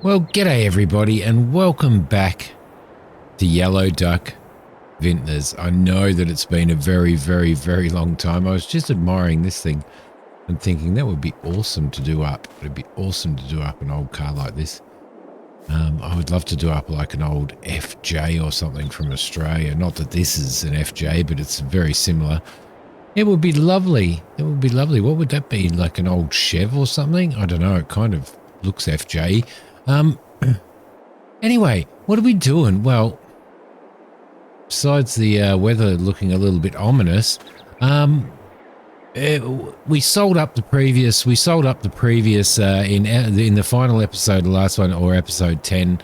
Well, g'day everybody and welcome back to Yellow Duck Vintners. I know that it's been a very, very, very long time. I was just admiring this thing and thinking that would be awesome to do up. It'd be awesome to do up an old car like this. I would love to do up like an old FJ or something from Australia. Not that this is an FJ, but it's very similar. It would be lovely. It would be lovely. What would that be? Like an old Chev or something? I don't know. It kind of looks FJ. Anyway, what are we doing? Well, besides the weather looking a little bit ominous, we sold up the previous in the final episode, the last one, or episode 10.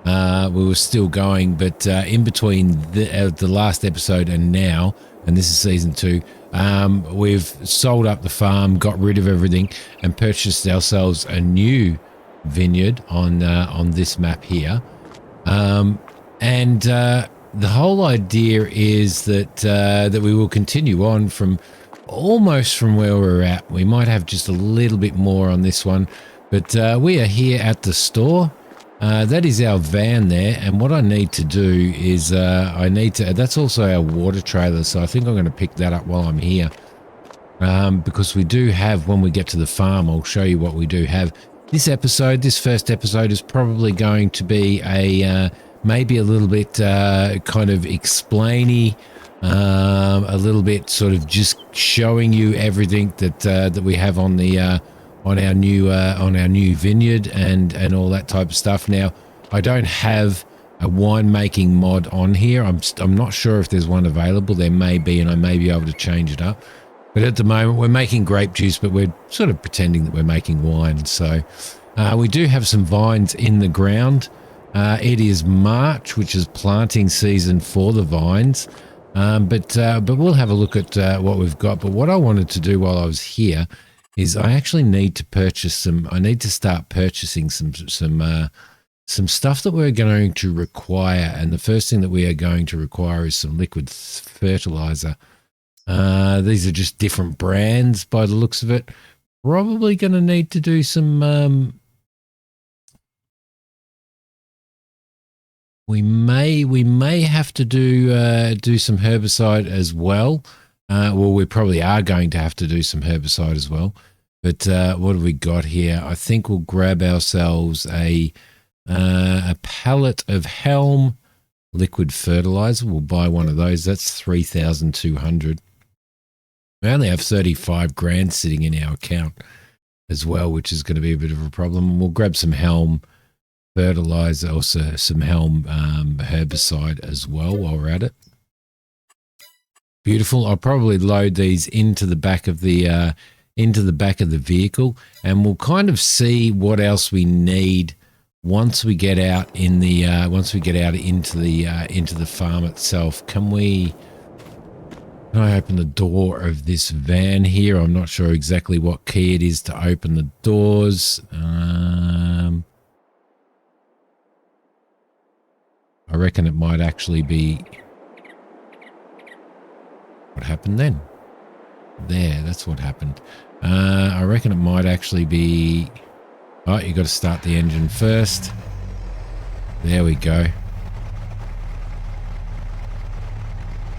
We were still going, but in between the last episode and now, and this is season 2, we've sold up the farm, got rid of everything, and purchased ourselves a new vineyard on this map here, and the whole idea is that we will continue on from almost from where we're at. We might have just a little bit more on this one, but we are here at the store. That is our van there, and what I need to do is that's also our water trailer, so I think I'm going to pick that up while I'm here, because we do have, when we get to the farm, I'll show you what we do have. This first episode is probably going to be maybe a little bit kind of explainy, a little bit sort of just showing you everything that we have on the on our new vineyard and all that type of stuff. Now, I don't have a winemaking mod on here. I'm not sure if there's one available. There may be, and I may be able to change it up. But at the moment, we're making grape juice, but we're sort of pretending that we're making wine. So we do have some vines in the ground. It is March, which is planting season for the vines. But we'll have a look at what we've got. But what I wanted to do while I was here is I actually need to purchase some. I need to start purchasing some stuff that we're going to require. And the first thing that we are going to require is some liquid fertilizer. These are just different brands by the looks of it. Probably going to need to do some. We may have to do some herbicide as well. Well, we probably are going to have to do some herbicide as well. But what have we got here? I think we'll grab ourselves a pallet of Helm liquid fertilizer. We'll buy one of those. That's 3,200. We only have 35 grand sitting in our account as well, which is going to be a bit of a problem. And we'll grab some Helm fertilizer, also some Helm herbicide as well while we're at it. Beautiful. I'll probably load these into the back of the vehicle, and we'll kind of see what else we need once we get out into the farm itself. Can I open the door of this van here? I'm not sure exactly what key it is to open the doors. I reckon it might actually be... What happened then? There, that's what happened. I reckon it might actually be... Oh, you got to start the engine first. There we go.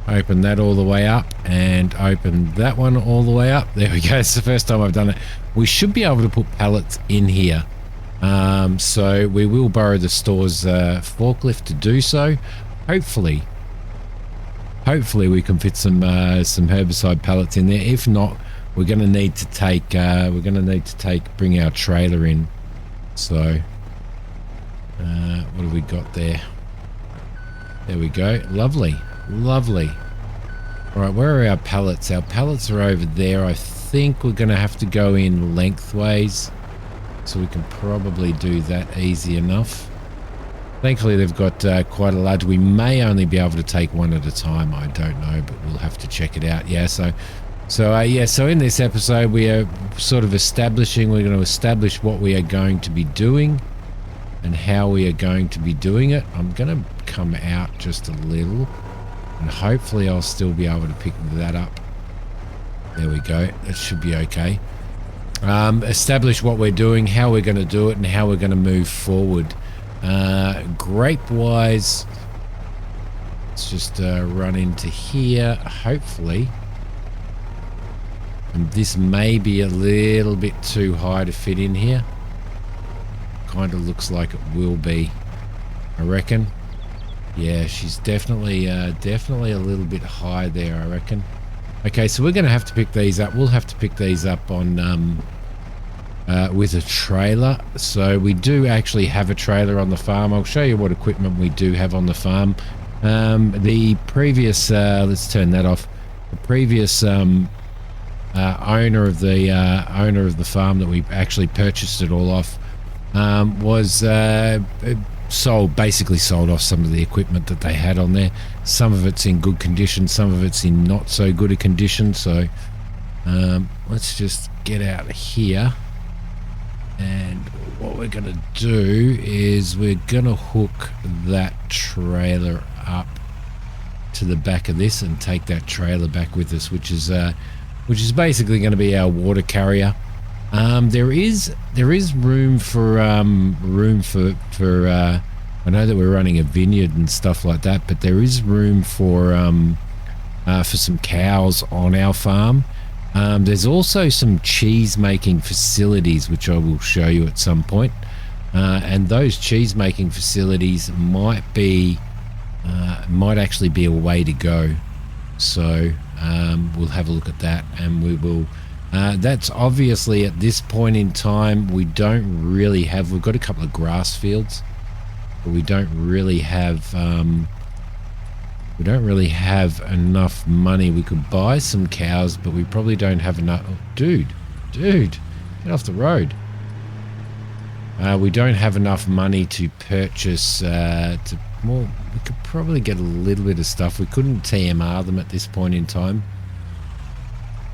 Open that all the way up and open that one all the way up. There we go. It's the first time I've done it. We should be able to put pallets in here. So we will borrow the store's forklift to do so. Hopefully we can fit some herbicide pallets in there. If not, we're going to need to bring our trailer in. So what have we got there? There we go. Lovely. All right, where are our pallets? Our pallets are over there. I think we're going to have to go in lengthways, so we can probably do that easy enough. Thankfully, they've got quite a large... We may only be able to take one at a time. I don't know, but we'll have to check it out. Yeah, so in this episode, we are sort of we're going to establish what we are going to be doing and how we are going to be doing it. I'm going to come out just a little, and hopefully I'll still be able to pick that up. There we go. That should be okay. establish what we're doing, how we're going to do it, and how we're going to move forward. Grape-wise, let's just run into here, hopefully. And this may be a little bit too high to fit in here. Kind of looks like it will be, I reckon. Yeah, she's definitely a little bit high there, I reckon. Okay, so we're going to have to pick these up. We'll have to pick these up on with a trailer. So we do actually have a trailer on the farm. I'll show you what equipment we do have on the farm. The previous, let's turn that off. The previous owner of the farm that we actually purchased it all off was basically sold off some of the equipment that they had on there. Some of it's in good condition, some of it's in not so good a condition. So let's just get out of here, and what we're gonna do is we're gonna hook that trailer up to the back of this and take that trailer back with us, which is basically going to be our water carrier. There is room for I know that we're running a vineyard and stuff like that, but there is room for some cows on our farm. There's also some cheese making facilities, which I will show you at some point. And those cheese making facilities might actually be a way to go. So we'll have a look at that, and we will. That's obviously at this point in time we've got a couple of grass fields, but we don't really have enough money. We could buy some cows, but we probably don't have enough. Oh, dude, get off the road. We don't have enough money to purchase we could probably get a little bit of stuff. We couldn't TMR them at this point in time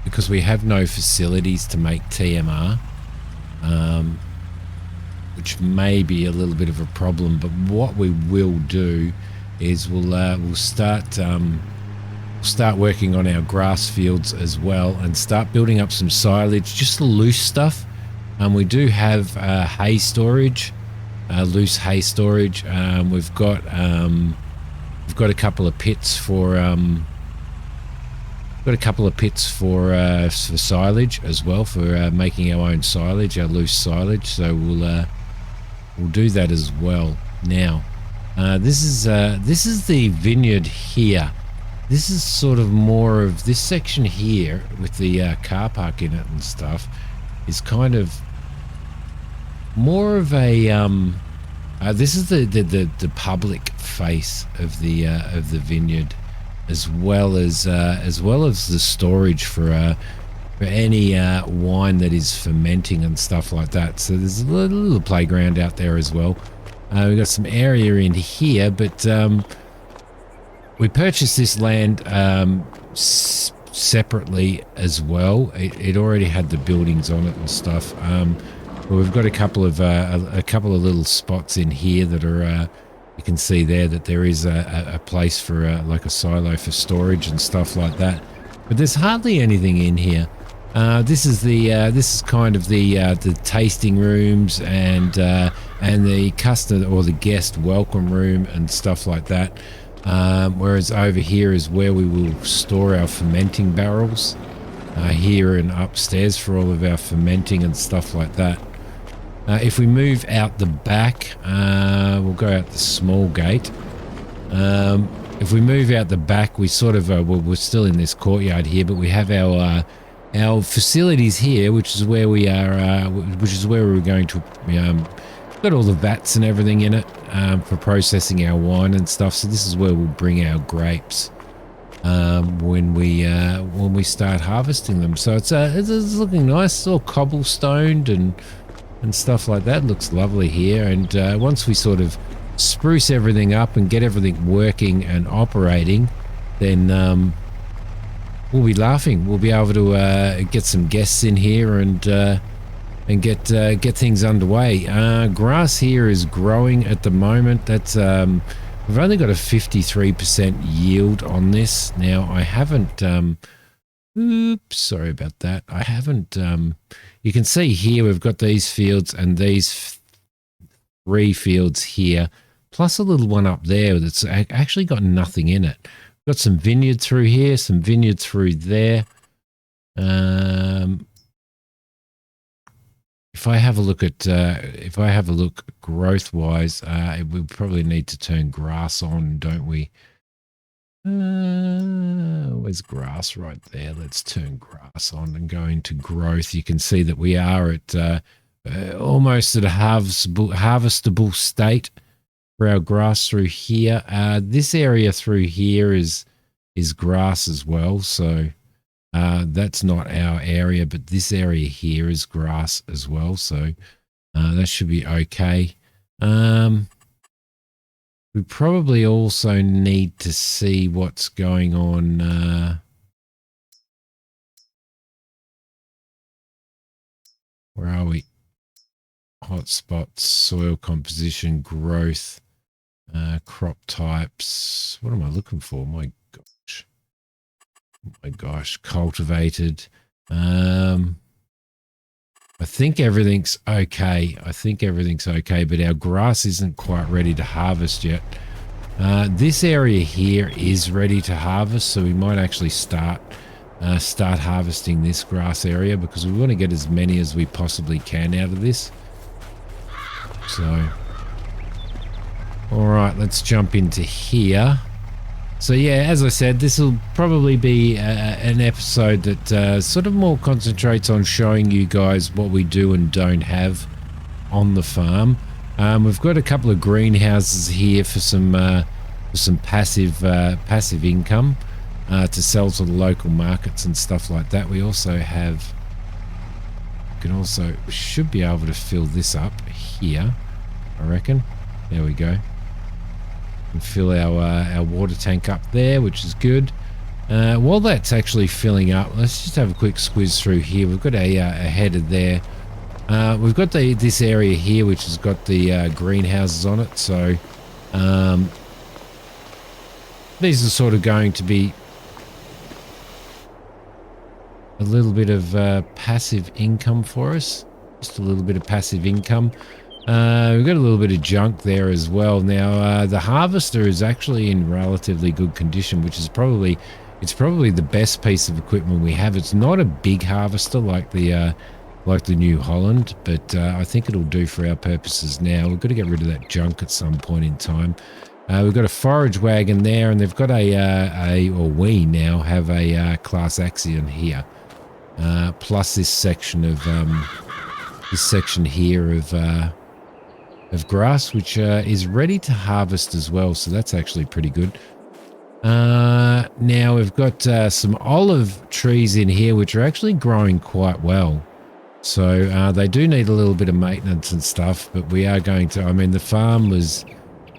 because we have no facilities to make TMR, which may be a little bit of a problem. But what we will do is we'll start working on our grass fields as well, and start building up some silage, just loose stuff. We do have hay storage, loose hay storage. We've got a couple of pits for silage as well, for making our own silage, our loose silage. So we'll do that as well. Now, this is the vineyard here. This is sort of more of this section here with the car park in it and stuff. Is kind of more of a this is the public face of the vineyard, as well as the storage for any wine that is fermenting and stuff like that. So there's a little playground out there as well. We've got some area in here, but we purchased this land separately as well. It already had the buildings on it and stuff. But we've got a couple of little spots in here that are you can see there that there is a place for like a silo for storage and stuff like that. But there's hardly anything in here. This is kind of the tasting rooms and the customer or the guest welcome room and stuff like that. Whereas over here is where we will store our fermenting barrels. Here and upstairs for all of our fermenting and stuff like that. If we move out the back, we'll go out the small gate. If we move out the back, we sort of we're still in this courtyard here, but we have our facilities here, which is where we are, which is where we're going to. Got all the vats and everything in it for processing our wine and stuff. So this is where we'll bring our grapes when we start harvesting them. So it's looking nice. It's all cobblestoned and stuff like that. Looks lovely here. And once we sort of spruce everything up and get everything working and operating, then we'll be laughing. We'll be able to get some guests in here and get things underway. Grass here is growing at the moment. That's we've only got a 53% yield on this. Now I haven't Oops, sorry about that. I haven't, you can see here we've got these fields and these 3 fields here, plus a little one up there that's actually got nothing in it. Got some vineyard through here, some vineyard through there. If I have a look at, growth wise, we probably need to turn grass on, don't we? Where's grass? Right there. Let's turn grass on and go into growth. You can see that we are at almost at a harvestable state for our grass through here. This area through here is grass as well, so that's not our area, but this area here is grass as well, so that should be okay. We probably also need to see what's going on. Where are we? Hotspots, soil composition, growth, crop types. What am I looking for? My gosh, cultivated. I think everything's okay. But our grass isn't quite ready to harvest yet. This area here is ready to harvest, so we might actually start harvesting this grass area because we want to get as many as we possibly can out of this. So, all right, let's jump into here. So yeah, as I said, this will probably be an episode that sort of more concentrates on showing you guys what we do and don't have on the farm. We've got a couple of greenhouses here for some passive income to sell to the local markets and stuff like that. We also have, we should be able to fill this up here, I reckon. There we go. And fill our water tank up there, which is good. While that's actually filling up, let's just have a quick squiz through here. We've got a header there. We've got this area here, which has got the greenhouses on it. So these are sort of going to be a little bit of passive income for us. Just a little bit of passive income. We've got a little bit of junk there as well. Now, the harvester is actually in relatively good condition, which is probably the best piece of equipment we have. It's not a big harvester like the New Holland, but I think it'll do for our purposes now. We've got to get rid of that junk at some point in time. We've got a forage wagon there, and they've got we now have a Class Axion here, plus this section here of grass, which is ready to harvest as well, so that's actually pretty good. Now we've got some olive trees in here which are actually growing quite well, so they do need a little bit of maintenance and stuff, but we are going to, the farm was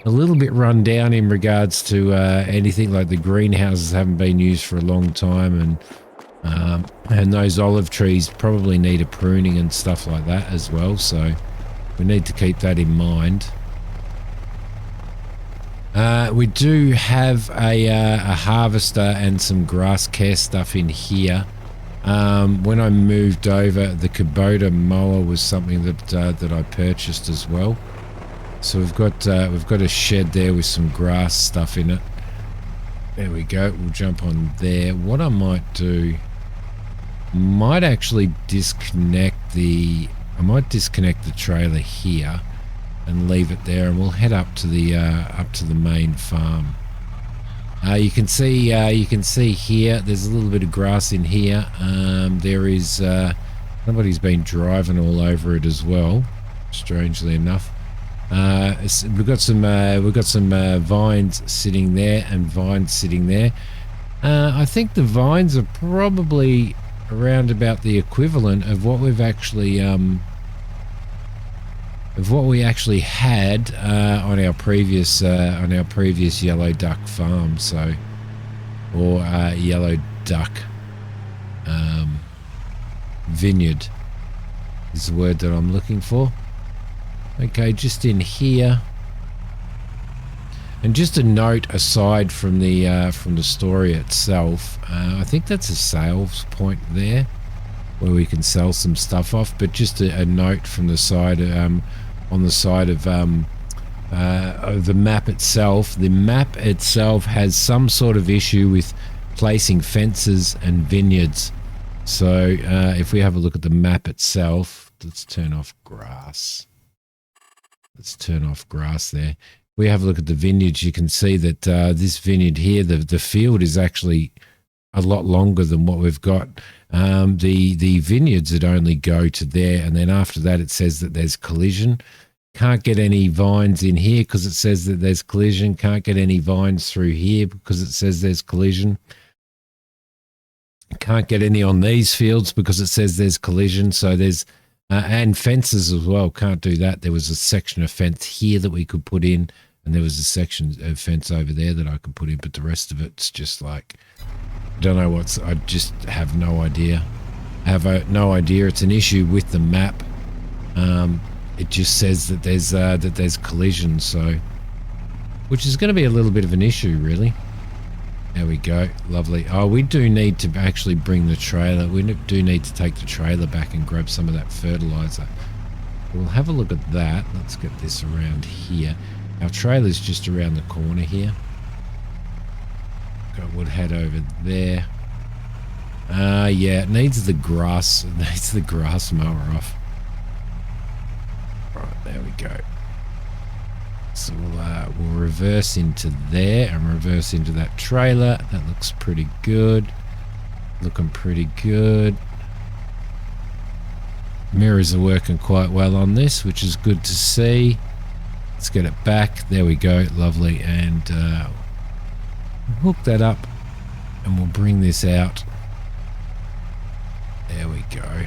a little bit run down in regards to anything, like the greenhouses haven't been used for a long time, and those olive trees probably need a pruning and stuff like that as well, so we need to keep that in mind. We do have a harvester and some grass care stuff in here. When I moved over, the Kubota mower was something that I purchased as well. So we've got a shed there with some grass stuff in it. There we go. We'll jump on there. What I might do, might actually disconnect the trailer here and leave it there, and we'll head up to the main farm. You can see here there's a little bit of grass in here. There is somebody's been driving all over it as well, strangely enough. We've got some vines sitting there and vines sitting there. I think the vines are probably around about the equivalent of what we've actually had on our previous yellow duck farm, so, or yellow duck vineyard is the word that I'm looking for. Okay, just in here, And just a note aside from the story itself, I think that's a sales point there where we can sell some stuff off. But just a note from the side, on the side of the map itself. The map itself has some sort of issue with placing fences and vineyards. So if we have a look at the map itself, let's turn off grass. Let's turn off grass there. If we have a look at the vineyards, you can see that this vineyard here, the field is actually a lot longer than what we've got. The vineyards that only go to there, and then after that it says that there's collision. Can't get any vines in here because it says that there's collision. Can't get any vines through here because it says there's collision. Can't get any on these fields because it says there's collision. So there's and fences as well. Can't do that. There was a section of fence here that we could put in, and there was a section of fence over there that I could put in, but the rest of it's just like, I don't know what's, I just have no idea. I have no idea. It's an issue with the map. It just says that there's collision, so, which is going to be a little bit of an issue, really. There we go. Lovely. Oh, we do need to actually bring the trailer. We do need to take the trailer back and grab some of that fertilizer. We'll have a look at that. Let's get this around here. Our trailer's just around the corner here. I would head over there. Yeah, it needs the grass. It needs the grass mower off. Right, there we go. So we'll reverse into there and reverse into that trailer. That looks pretty good. Looking pretty good. Mirrors are working quite well on this, which is good to see. Let's get it back. There we go. Lovely. And hook that up and we'll bring this out. There we go.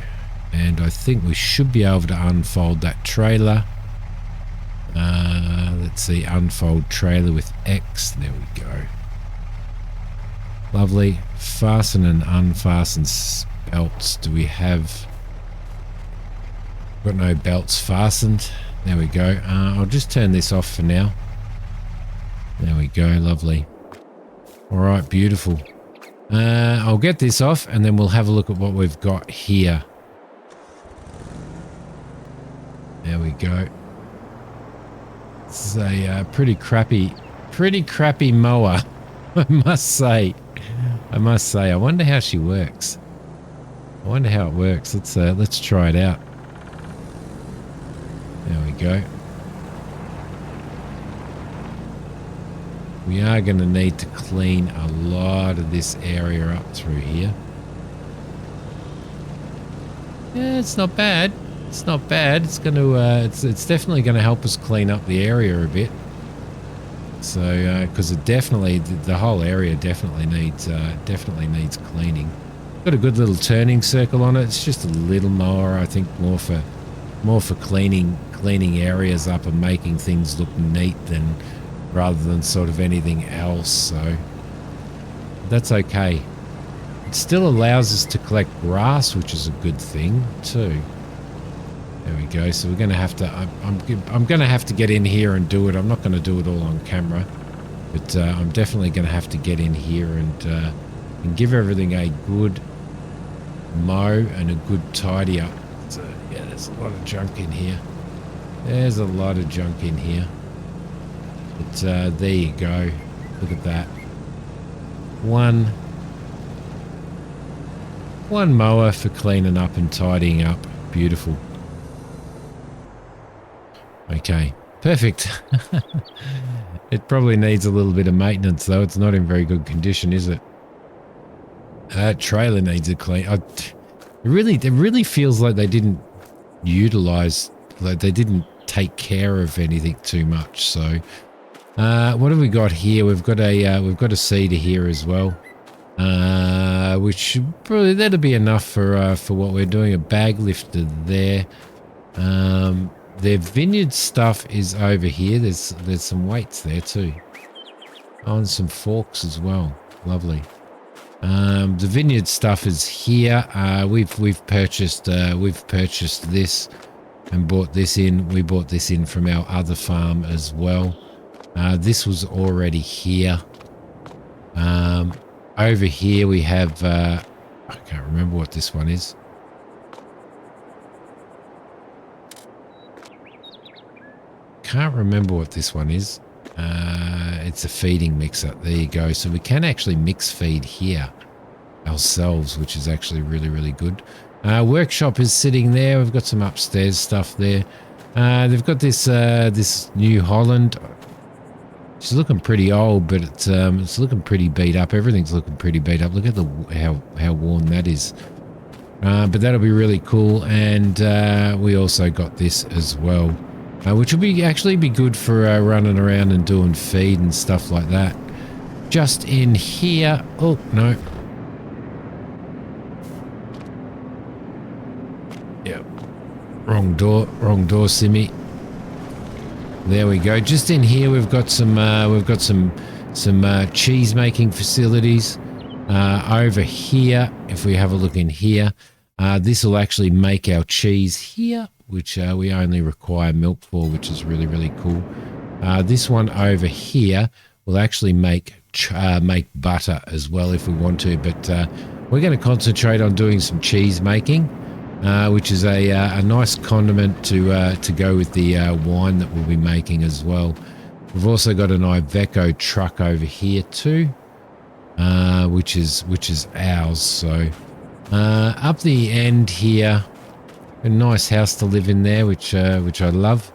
And I think we should be able to unfold that trailer. Let's see, unfold trailer with X. There we go. Lovely. Fasten and unfasten belts. Do we have? Got no belts fastened. There we go. I'll just turn this off for now. There we go. Lovely. All right, beautiful. I'll get this off and then we'll have a look at what we've got here. There we go. This is a pretty crappy mower, I must say. I wonder how she works. I wonder how it works. Let's try it out. There we go. We are going to need to clean a lot of this area up through here. Yeah, it's not bad. It's not bad. It's going to. It's definitely going to help us clean up the area a bit. So, because it definitely, the whole area definitely needs cleaning. Got a good little turning circle on it. It's just a little mower, I think, more for cleaning areas up and making things look neat than rather than sort of anything else. So that's okay. It still allows us to collect grass, which is a good thing too. There we go. So we're going to have to, I'm going to have to get in here and do it. I'm not going to do it all on camera, but I'm definitely going to have to get in here and give everything a good mow and a good tidy up. So yeah, there's a lot of junk in here. There's a lot of junk in here. But there you go. Look at that. One mower for cleaning up and tidying up. Beautiful. Okay, perfect. It probably needs a little bit of maintenance though. It's not in very good condition, is it? That trailer needs a clean. It really feels like they didn't utilize, like they didn't take care of anything too much. So, what have we got here? We've got a seeder here as well, which probably that'll be enough for what we're doing. A bag lifter there. Their vineyard stuff is over here. There's some weights there too. Oh, and some forks as well. Lovely. The vineyard stuff is here. We've purchased this and bought this in. We bought this in from our other farm as well. This was already here. Over here we have, I can't remember what this one is. Can't remember what this one is. It's a feeding mixer. There you go. So we can actually mix feed here ourselves, which is actually really, really good. Workshop is sitting there. We've got some upstairs stuff there. They've got this this New Holland. It's looking pretty old, but it's looking pretty beat up. Everything's looking pretty beat up. Look at the how worn that is. But that'll be really cool. And we also got this as well. Which will actually be good for running around and doing feed and stuff like that. Just in here. Oh, no. Yep. Wrong door, Simmy. There we go. Just in here, we've got some cheese making facilities. Over here, if we have a look in here, this will actually make our cheese here, which we only require milk for, which is really, really cool. This one over here will actually make butter as well if we want to, but we're going to concentrate on doing some cheese making, which is a nice condiment to go with the wine that we'll be making as well. We've also got an Iveco truck over here too, which is ours. So up the end here. A nice house to live in there, which I love.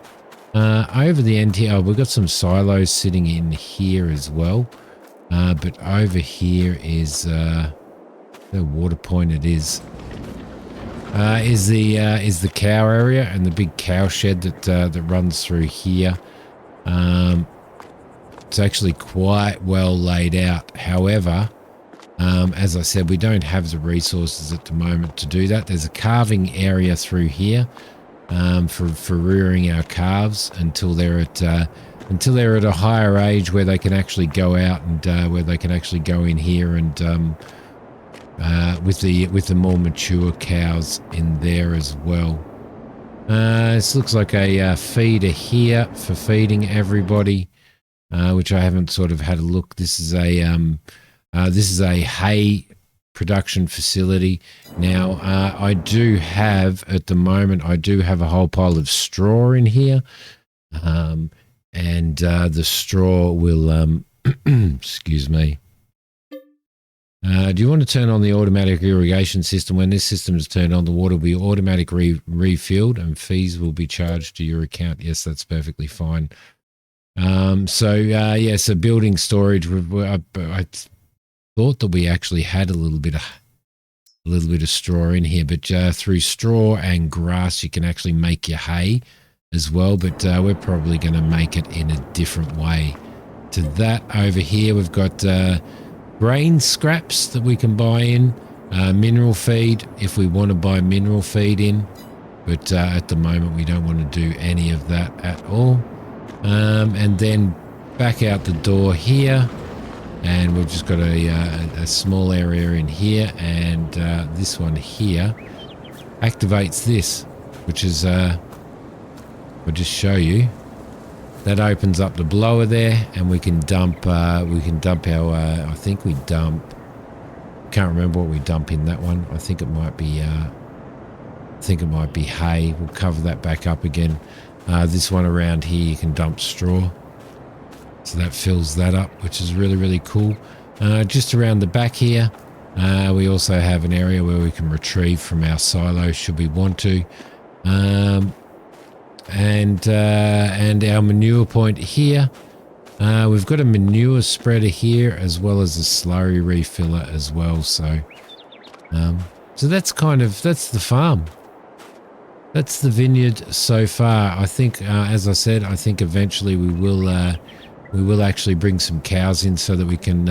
Over the end here, we've got some silos sitting in here as well. But over here is the water point. It is the cow area and the big cow shed that runs through here. It's actually quite well laid out. However, as I said, we don't have the resources at the moment to do that. There's a calving area through here for rearing our calves until they're at a higher age where they can actually go out and where they can actually go in here and with the more mature cows in there as well. This looks like a feeder here for feeding everybody, which I haven't sort of had a look. This is a hay production facility. Now, I do have, at the moment, a whole pile of straw in here. And the straw will, excuse me. Do you want to turn on the automatic irrigation system? When this system is turned on, the water will be automatically refilled and fees will be charged to your account. Yes, that's perfectly fine. So building storage, I thought that we actually had a little bit of straw in here, but through straw and grass you can actually make your hay as well, but we're probably going to make it in a different way to that. Over here we've got grain scraps that we can buy in, mineral feed if we want to buy mineral feed in, but at the moment we don't want to do any of that at all. And then back out the door here, and we've just got a small area in here, and this one here activates this, which is I'll just show you. That opens up the blower there, and we can dump our I think we dump, can't remember what we dump in that one. I think it might be hay. We'll cover that back up again. This one around here you can dump straw. So that fills that up, which is really, really cool. Just around the back here, we also have an area where we can retrieve from our silo should we want to. And our manure point here. We've got a manure spreader here as well as a slurry refiller as well. So that's the farm. That's the vineyard so far. I think, as I said, I think eventually we will actually bring some cows in so that we can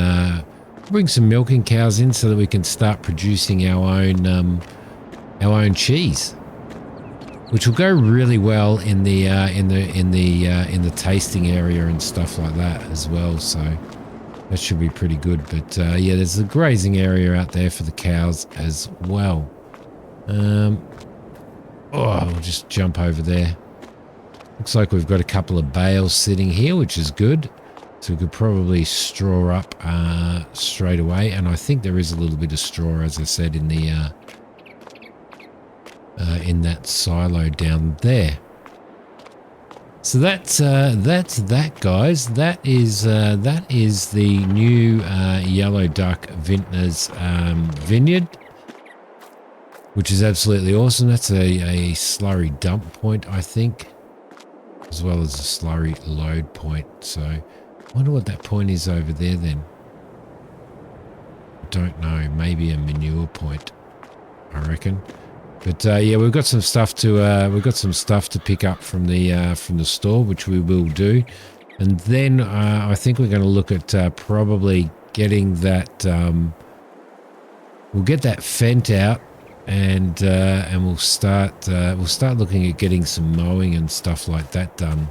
bring some milking cows in so that we can start producing our own cheese, which will go really well in the tasting area and stuff like that as well. So that should be pretty good. But yeah, there's a grazing area out there for the cows as well. We'll just jump over there. Looks like we've got a couple of bales sitting here, which is good. So we could probably straw up straight away. And I think there is a little bit of straw, as I said, in the in that silo down there. So that's that, guys. That is the new Yellow Duck Vintners vineyard, which is absolutely awesome. That's a slurry dump point, I think, as well as a slurry load point. So I wonder what that point is over there then. I don't know. Maybe a manure point, I reckon. But yeah, we've got some stuff to pick up from the store, which we will do, and then I think we're going to look at probably getting that. We'll get that Fent out, and we'll start looking at getting some mowing and stuff like that done.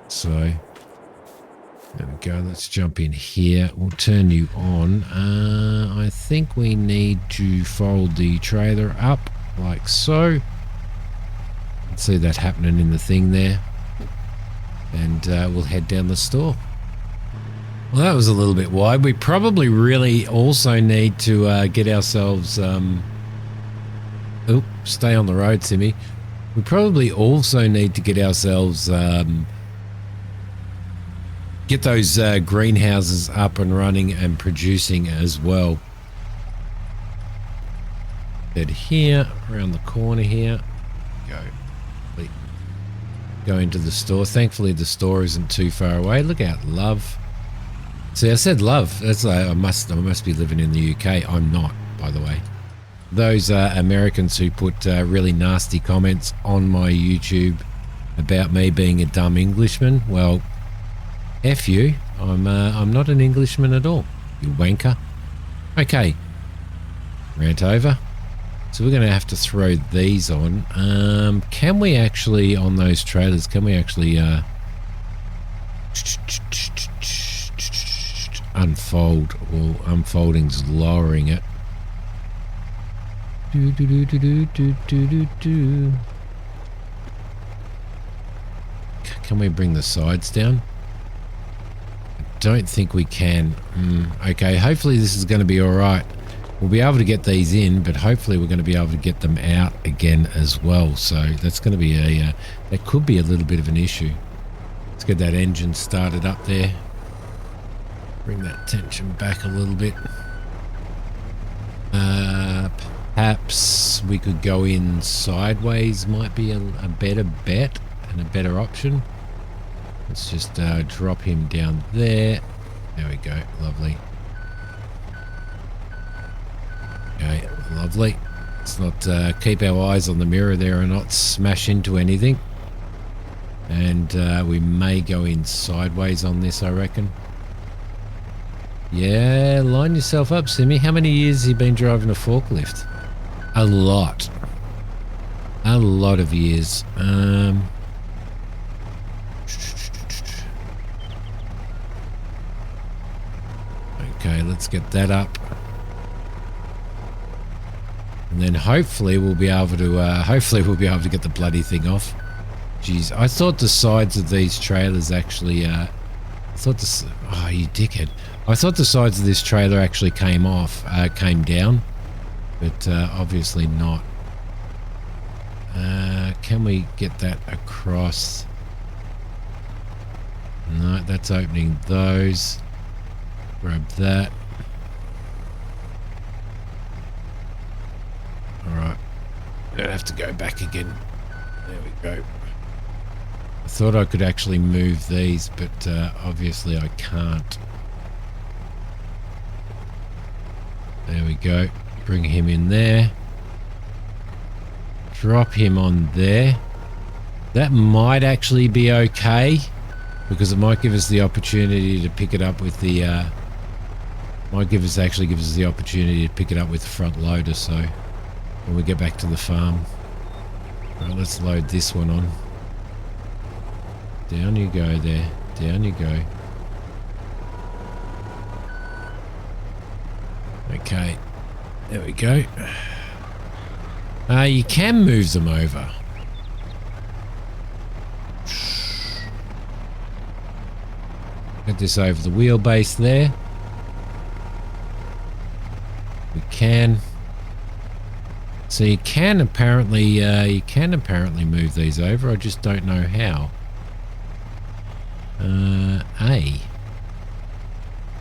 So there we go. Let's jump in here. We'll turn you on. I think we need to fold the trailer up. Like so. Let's see that happening in the thing there. And we'll head down the store. Well, that was a little bit wide. We probably really also need to get ourselves... stay on the road, Simi. We probably also need to get ourselves... get those greenhouses up and running and producing as well. Head here, around the corner here. Go into the store. Thankfully, the store isn't too far away. Look out, love. See, I said love. That's like, I must be living in the UK. I'm not, by the way. Those Americans who put really nasty comments on my YouTube about me being a dumb Englishman, well, F you. I'm not an Englishman at all, you wanker. Okay, rant over. So we're going to have to throw these on. Can we actually, on those trailers, can we actually unfold? Well, unfolding's lowering it. Can we bring the sides down? I don't think we can. Okay, hopefully this is going to be all right. We'll be able to get these in, but hopefully we're going to be able to get them out again as well. So that's going to be that could be a little bit of an issue. Let's get that engine started up there. Bring that tension back a little bit. Perhaps we could go in sideways, might be a better bet and a better option. Let's just drop him down there. There we go, lovely. Okay, lovely. Let's not keep our eyes on the mirror there and not smash into anything. And we may go in sideways on this, I reckon. Yeah, line yourself up, Simi. How many years have you been driving a forklift? A lot. A lot of years. Okay, let's get that up. And then hopefully we'll be able to get the bloody thing off. Jeez, I thought the sides of these trailers actually oh, you dickhead. I thought the sides of this trailer actually came down, but obviously not. Can we get that across? No, that's opening those. Grab that. Alright, I have to go back again. There we go. I thought I could actually move these, but obviously I can't. There we go. Bring him in there. Drop him on there. That might actually be okay, because it might give us the opportunity to pick it up with the actually gives us the opportunity to pick it up with the front loader, so when we get back to the farm. Right, let's load this one on. Down you go there. Down you go. Okay. There we go. You can move them over. Get this over the wheelbase there. We can. So you can apparently move these over. I just don't know how. A.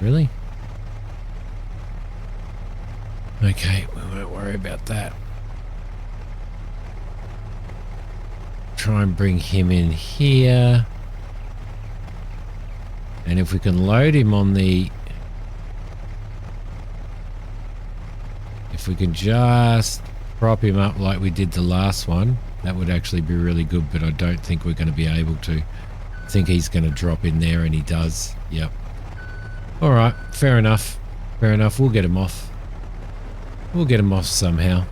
Really? Okay, we won't worry about that. Try and bring him in here. And if we can load him on the... If we can just prop him up like we did the last one, that would actually be really good, but I don't think we're going to be able to. I think he's going to drop in there, and he does. Yep. All right, fair enough. Fair enough. We'll get him off. We'll get him off somehow.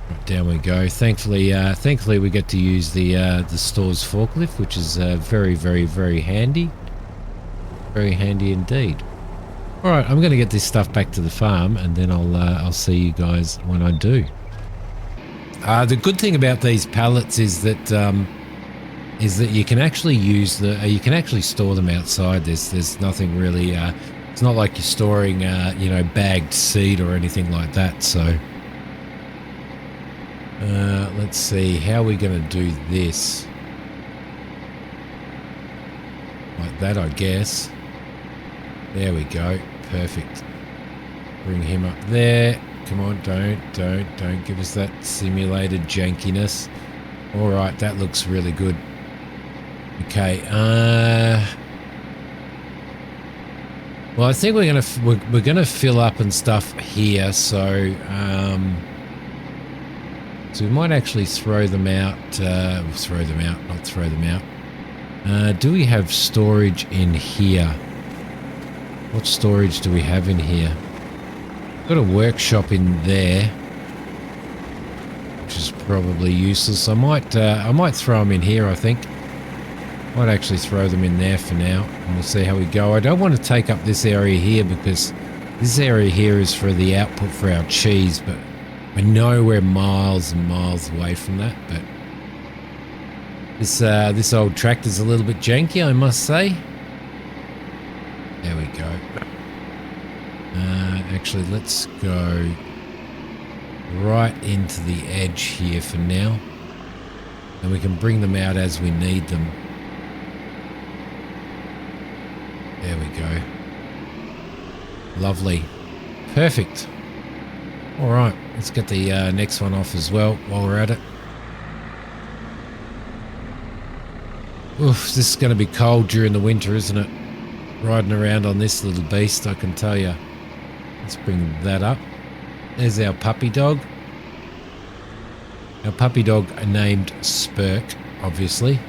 Right, down we go. Thankfully, we get to use the store's forklift, which is very, very, very handy. Very handy indeed. All right, I'm going to get this stuff back to the farm, and then I'll see you guys when I do. The good thing about these pallets is that you can actually use you can actually store them outside. There's nothing really. It's not like you're storing bagged seed or anything like that. So let's see, how are we going to do this? Like that, I guess. There we go. Perfect. Bring him up there. Come on, don't give us that simulated jankiness. All right, that looks really good. Okay. Well, I think we're gonna fill up and stuff here, so we might actually throw them out. Not throw them out. Do we have storage in here? What storage do we have in here? Got a workshop in there, which is probably useless. I might throw them in here. I think might actually throw them in there for now, and we'll see how we go. I don't want to take up this area here because this area here is for the output for our cheese, but I know we're miles and miles away from that. But this old tractor's a little bit janky, I must say. There we go. Actually, let's go right into the edge here for now, and we can bring them out as we need them. There we go. Lovely. Perfect. All right, let's get the next one off as well while we're at it. Oof, this is going to be cold during the winter, isn't it? Riding around on this little beast, I can tell you. Let's bring that up. There's our puppy dog. Our puppy dog named Spurk, obviously.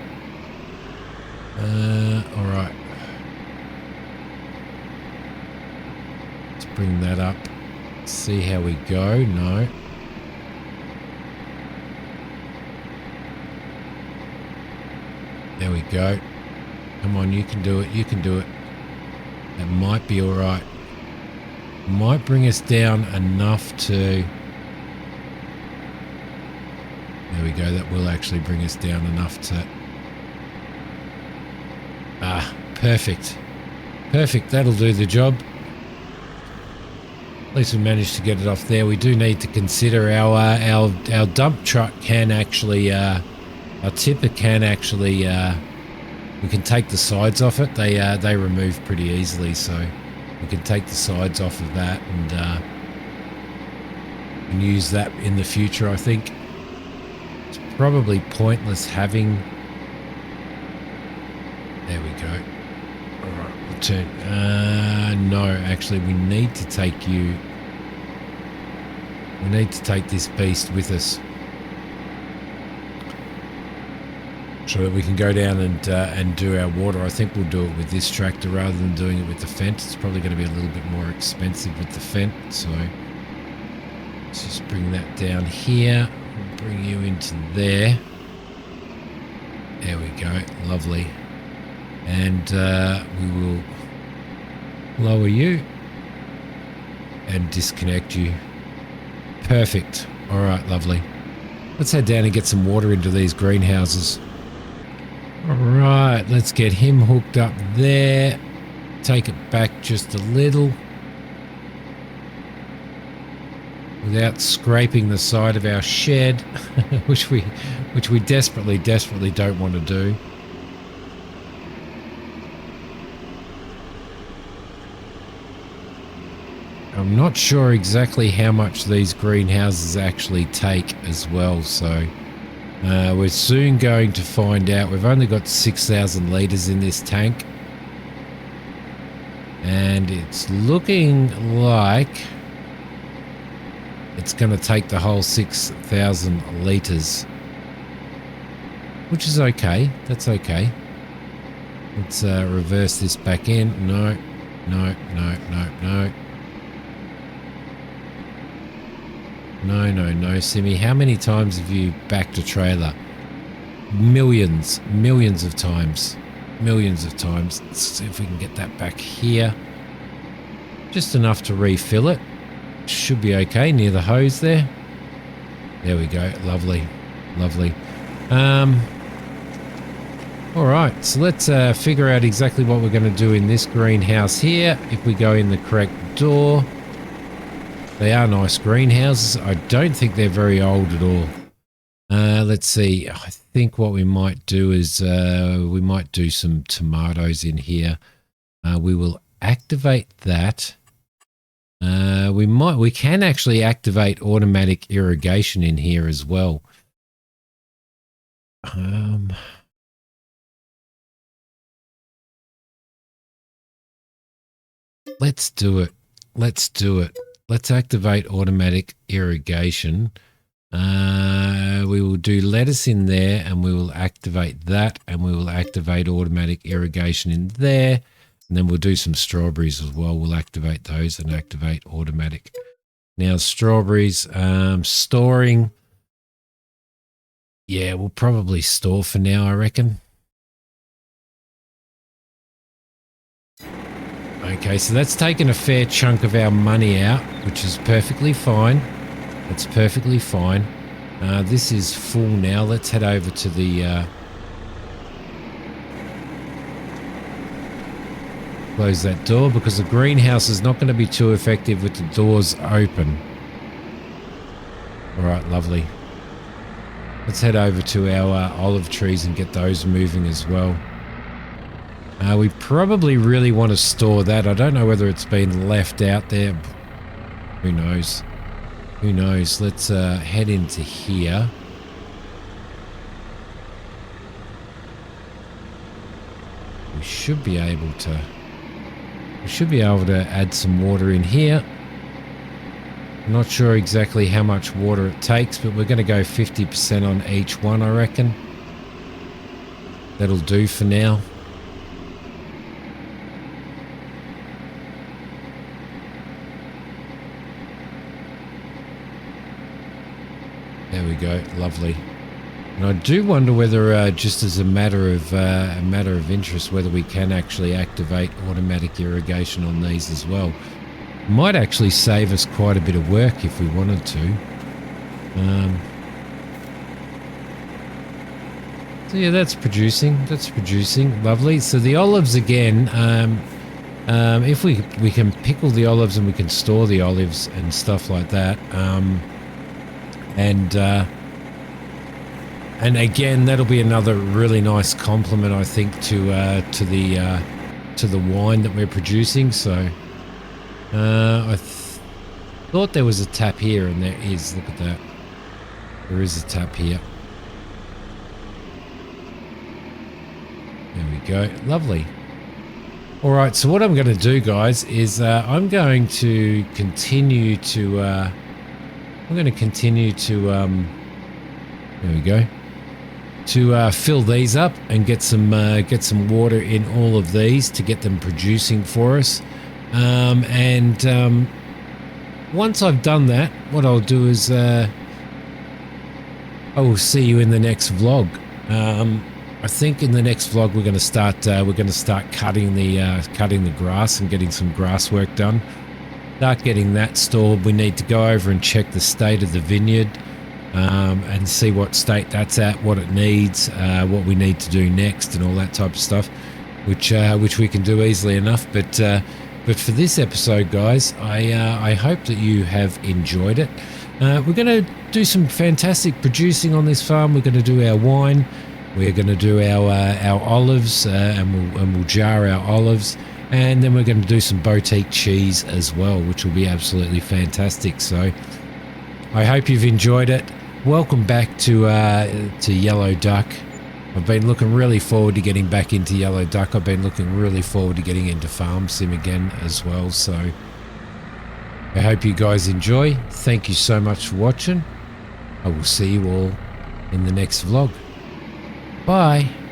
All right. Let's bring that up. See how we go. No. There we go. Come on, you can do it. You can do it. That might be all right. Might bring us down enough to... There we go. That will actually bring us down enough to... Ah, perfect. Perfect. That'll do the job. At least we managed to get it off there. We do need to consider our dump truck can actually... our tipper can actually... we can take the sides off it. They remove pretty easily, so... We can take the sides off of that and use that in the future, I think. It's probably pointless having... There we go. All right, we'll turn... no, actually, we need to take you... We need to take this beast with us, so that we can go down and do our water. I think we'll do it with this tractor rather than doing it with the Fendt. It's probably going to be a little bit more expensive with the Fendt, so let's just bring that down here. We'll bring you into there. There we go. Lovely. And we will lower you and disconnect you. Perfect. All right, lovely. Let's head down and get some water into these greenhouses. All right. right, let's get him hooked up there. Take it back just a little. Without scraping the side of our shed, which we desperately don't want to do. I'm not sure exactly how much these greenhouses actually take as well, so we're soon going to find out. We've only got 6,000 litres in this tank, and it's looking like it's going to take the whole 6,000 litres, which is okay. That's okay. Let's reverse this back in. No. No, Simi. How many times have you backed a trailer? Millions of times. Millions of times. Let's see if we can get that back here. Just enough to refill it. Should be okay near the hose there. There we go. Lovely. Lovely. All right, so let's figure out exactly what we're going to do in this greenhouse here. If we go in the correct door, they are nice greenhouses. I don't think they're very old at all. Let's see. I think what we might do is we might do some tomatoes in here. We will activate that. We can actually activate automatic irrigation in here as well. Let's do it. Let's activate automatic irrigation. We will do lettuce in there, and we will activate that, and we will activate automatic irrigation in there. And then we'll do some strawberries as well. We'll activate those and activate automatic. Now strawberries, storing. Yeah, we'll probably store for now, I reckon. Okay, so that's taken a fair chunk of our money out, which is perfectly fine. That's perfectly fine. This is full now. Let's head over to the... close that door, because the greenhouse is not going to be too effective with the doors open. All right, lovely. Let's head over to our olive trees and get those moving as well. We probably really want to store that. I don't know whether it's been left out there. Who knows? Who knows? Let's head into here. We should be able to add some water in here. I'm not sure exactly how much water it takes, but we're going to go 50% on each one, I reckon. That'll do for now. There we go, lovely. And I do wonder whether, just as a matter of interest, whether we can actually activate automatic irrigation on these as well. Might actually save us quite a bit of work if we wanted to. So yeah, that's producing. Lovely. So the olives again. If we can pickle the olives and we can store the olives and stuff like that. And again, that'll be another really nice compliment, I think, to the wine that we're producing. So I thought there was a tap here, and there is. Look at that. There is a tap here. There we go. Lovely. All right. So what I'm going to do, guys, is I'm going to continue to. There we go. To fill these up and get some water in all of these to get them producing for us. Once I've done that, what I'll do is I will see you in the next vlog. I think in the next vlog we're going to start cutting the grass and getting some grass work done. Start getting that stored. We need to go over and check the state of the vineyard. and see what state that's at, what it needs, what we need to do next, and all that type of stuff, which we can do easily enough. But for this episode, guys, I hope that you have enjoyed it. We're going to do some fantastic producing on this farm. We're going to do our wine. We're going to do our olives, and we'll jar our olives. And then we're going to do some boutique cheese as well, which will be absolutely fantastic. So I hope you've enjoyed it. Welcome back to Yellow Duck. I've been looking really forward to getting back into Yellow Duck. I've been looking really forward to getting into Farm Sim again as well. So I hope you guys enjoy. Thank you so much for watching. I will see you all in the next vlog. Bye.